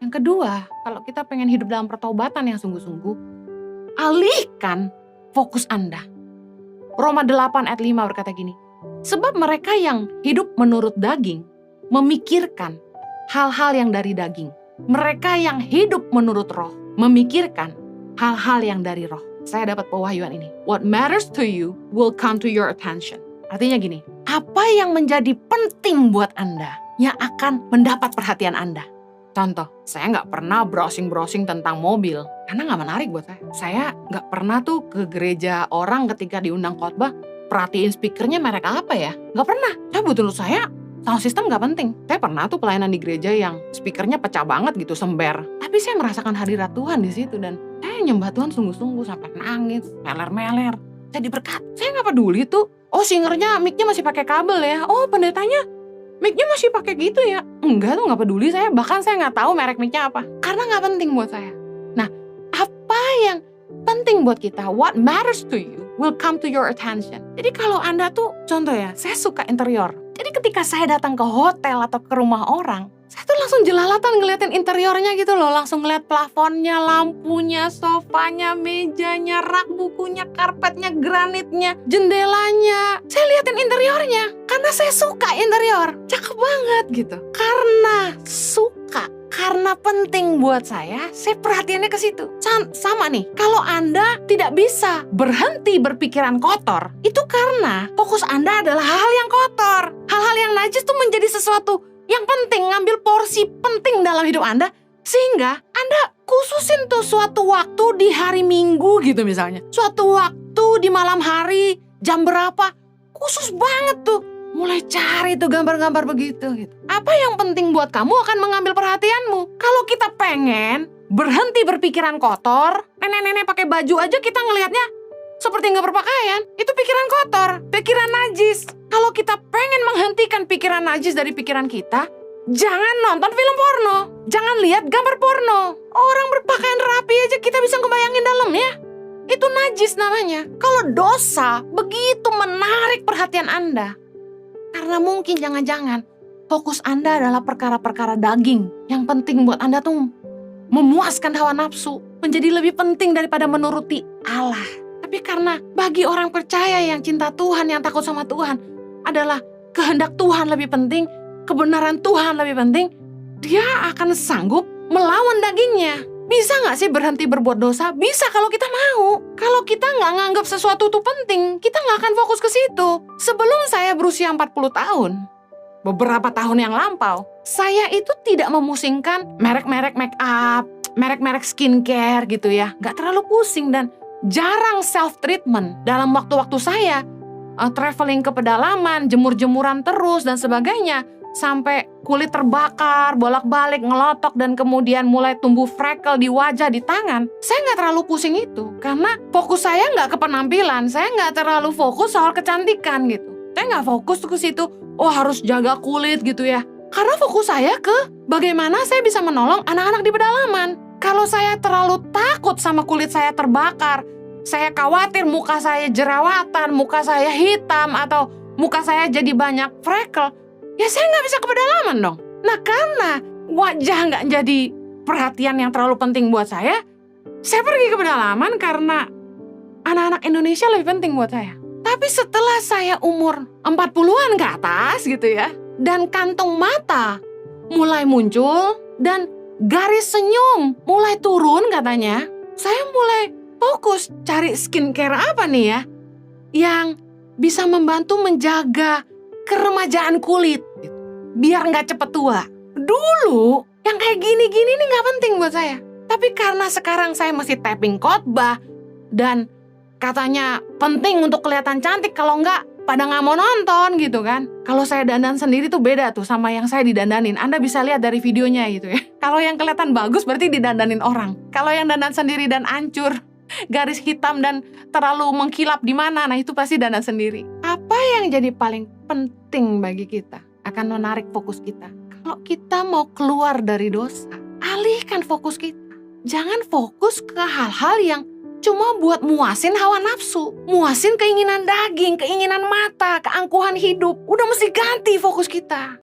Yang kedua, kalau kita pengen hidup dalam pertobatan yang sungguh-sungguh, alihkan fokus Anda. Roma 8 ayat 5 berkata gini, sebab mereka yang hidup menurut daging, memikirkan hal-hal yang dari daging. Mereka yang hidup menurut roh, memikirkan hal-hal yang dari roh. Saya dapat pewahyuan ini. What matters to you will come to your attention. Artinya gini, apa yang menjadi penting buat Anda yang akan mendapat perhatian Anda. Contoh, saya nggak pernah browsing-browsing tentang mobil, karena nggak menarik buat saya. Saya nggak pernah tuh ke gereja orang ketika diundang khotbah, perhatiin speakernya merek apa ya. Nggak pernah. Menurut saya, sound system nggak penting. Saya pernah tuh pelayanan di gereja yang speakernya pecah banget gitu, sember. Tapi saya merasakan hadirat Tuhan di situ, dan saya nyembah Tuhan sungguh-sungguh sampai nangis, meler-meler. Saya diberkati. Saya nggak peduli tuh. Oh, singernya mic-nya masih pakai kabel ya. Oh, pendetanya mic-nya masih pakai gitu ya. Enggak tuh, nggak peduli saya. Bahkan saya nggak tahu merek mic-nya apa. Karena nggak penting buat saya. Nah, apa yang penting buat kita, what matters to you will come to your attention. Jadi kalau Anda tuh, contoh ya, saya suka interior. Jadi ketika saya datang ke hotel atau ke rumah orang, saya tuh langsung jelalatan ngeliatin interiornya gitu loh. Langsung ngeliat plafonnya, lampunya, sofanya, mejanya, rak bukunya, karpetnya, granitnya, jendelanya. Saya liatin interiornya karena saya suka interior. Cakep banget gitu. Karena suka, karena penting buat saya perhatiannya ke situ. Sama nih, kalau Anda tidak bisa berhenti berpikiran kotor, itu karena fokus Anda adalah hal-hal yang kotor. Hal-hal yang najis tuh menjadi sesuatu yang penting, ngambil porsi penting dalam hidup Anda, sehingga Anda khususin tuh suatu waktu di hari Minggu gitu misalnya. Suatu waktu di malam hari, jam berapa, khusus banget tuh. Mulai cari tuh gambar-gambar begitu gitu. Apa yang penting buat kamu akan mengambil perhatianmu. Kalau kita pengen berhenti berpikiran kotor, nenek-nenek pakai baju aja kita ngelihatnya seperti nggak berpakaian. Itu pikiran kotor, pikiran najis. Kalau kita pengen menghentikan pikiran najis dari pikiran kita, jangan nonton film porno. Jangan lihat gambar porno. Orang berpakaian rapi aja kita bisa ngebayangin dalamnya. Itu najis namanya. Kalau dosa begitu menarik perhatian Anda, karena mungkin jangan-jangan fokus Anda adalah perkara-perkara daging. Yang penting buat Anda tuh memuaskan hawa nafsu, menjadi lebih penting daripada menuruti Allah. Tapi karena bagi orang percaya yang cinta Tuhan, yang takut sama Tuhan, adalah kehendak Tuhan lebih penting, kebenaran Tuhan lebih penting, dia akan sanggup melawan dagingnya. Bisa gak sih berhenti berbuat dosa? Bisa kalau kita mau. Kalau kita gak nganggap sesuatu itu penting, kita gak akan fokus ke situ. Sebelum saya berusia 40 tahun, beberapa tahun yang lampau, saya itu tidak memusingkan merek-merek make up, merek-merek skincare gitu ya. Gak terlalu pusing dan jarang self-treatment. Dalam waktu-waktu saya traveling ke pedalaman, jemur-jemuran terus dan sebagainya, sampai kulit terbakar, bolak-balik, ngelotok, dan kemudian mulai tumbuh freckle di wajah, di tangan. Saya nggak terlalu pusing itu, karena fokus saya nggak ke penampilan, saya nggak terlalu fokus soal kecantikan gitu. Saya nggak fokus ke situ, oh harus jaga kulit gitu ya. Karena fokus saya ke bagaimana saya bisa menolong anak-anak di pedalaman. Kalau saya terlalu takut sama kulit saya terbakar, saya khawatir muka saya jerawatan, muka saya hitam, atau muka saya jadi banyak freckle, ya saya nggak bisa ke pedalaman dong. Nah karena wajah nggak jadi perhatian yang terlalu penting buat saya pergi ke pedalaman karena anak-anak Indonesia lebih penting buat saya. Tapi setelah saya umur 40-an ke atas gitu ya, dan kantong mata mulai muncul, dan garis senyum mulai turun katanya, saya mulai fokus cari skincare apa nih ya, yang bisa membantu menjaga keremajaan kulit, biar nggak cepet tua. Dulu yang kayak gini-gini nih nggak penting buat saya. Tapi karena sekarang saya masih tapping khotbah dan katanya penting untuk kelihatan cantik, kalau nggak pada nggak mau nonton gitu kan. Kalau saya dandan sendiri tuh beda tuh sama yang saya didandanin. Anda bisa lihat dari videonya gitu ya. Kalau yang kelihatan bagus berarti didandanin orang. Kalau yang dandan sendiri dan ancur, garis hitam dan terlalu mengkilap di mana, nah itu pasti dandan sendiri. Apa yang jadi paling penting bagi kita akan menarik fokus kita. Kalau kita mau keluar dari dosa, alihkan fokus kita. Jangan fokus ke hal-hal yang cuma buat muasin hawa nafsu, muasin keinginan daging, keinginan mata, keangkuhan hidup. Udah mesti ganti fokus kita.